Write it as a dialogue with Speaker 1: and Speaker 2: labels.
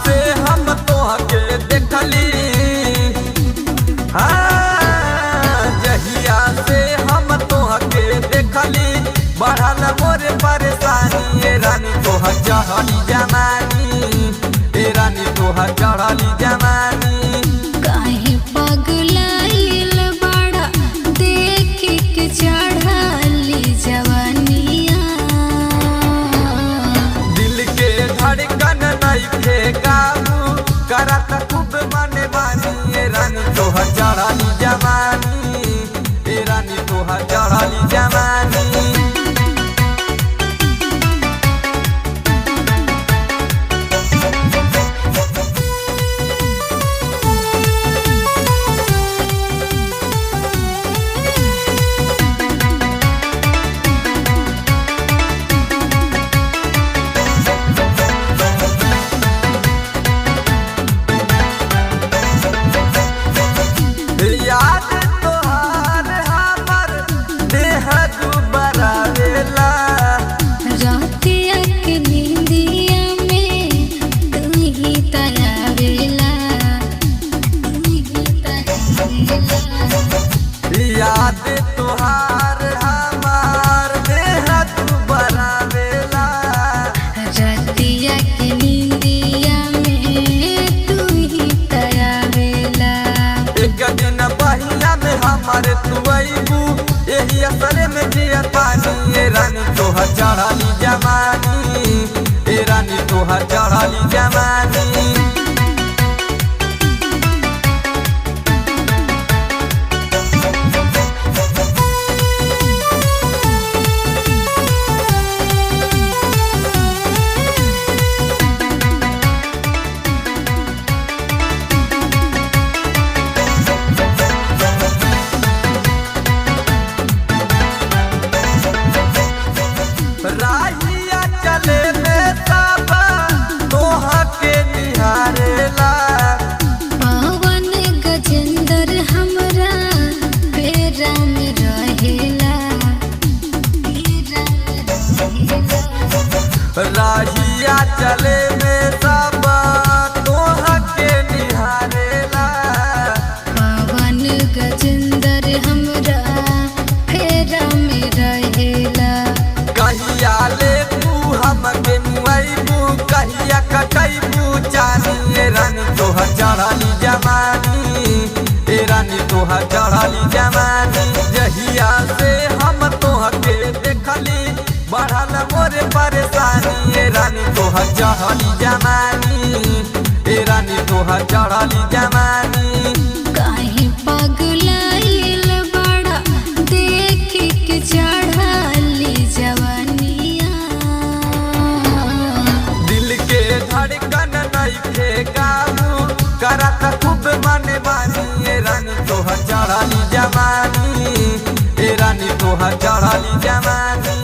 Speaker 1: से हम तोहके देखली, जहिया से हम तोहके देखली बढ़ल मोरे परेशानी। ए रानी तोहर चढ़ली जवानी, ए रानी तोहर चढ़ली जवानी।
Speaker 2: काहे पगलाइल बड़ा देख के चढ़ली जवानिया।
Speaker 1: दिल के धड़कन नइखे काबू करत खूब मने बानी। ए रानी तोहर चढ़ली जवानी, ए रानी तोहर चढ़ली जवानी। याद तोहार हमर देह दुबरावेला,
Speaker 2: रातिया के नींदिया में तू ही तरावेला, तू ही तरावेला।
Speaker 1: याद तोहार हमर देह दुबरावेला,
Speaker 2: रातिया के नींदिया में तू ही तरावेला।
Speaker 1: एक दिन बहिया में हमारे तू अइबू, यही असरे में जिया पानी। ए रानी तोहर चढ़ली जवानी, ए रानी तोहर चढ़ली जवानी। राहिया चले में सब तोहा के निहारेला,
Speaker 2: पवन गजेंद्र हमरा पेरा में रहेला, पेरा में रहेला।
Speaker 1: राहिया चले में सब तोहा के निहारेला,
Speaker 2: पवन गजेंद्र हमरा पेरा में रहेला।
Speaker 1: कहिया ले तू हमके मुआइबू, कहिया कटैबू चानी। ए रानी तोहर चढ़ली जवानी, ए रानी तोहर चढ़ली जवानी। जहिया से हम तोहके देखली बढ़ल मोरे परेशानी। ए रानी तोहर चढ़ली जवानी, ए रानी तोहर चढ़ली जवानी।
Speaker 2: काहे पगलाइल बड़ा देख के चढ़ली जवानिया।
Speaker 1: दिल के धड़कन नइखे काबू करत खूब मने बानी। ए रानी तोहर चढ़ली जवानी, ए रानी तोहर चढ़ली जवानी।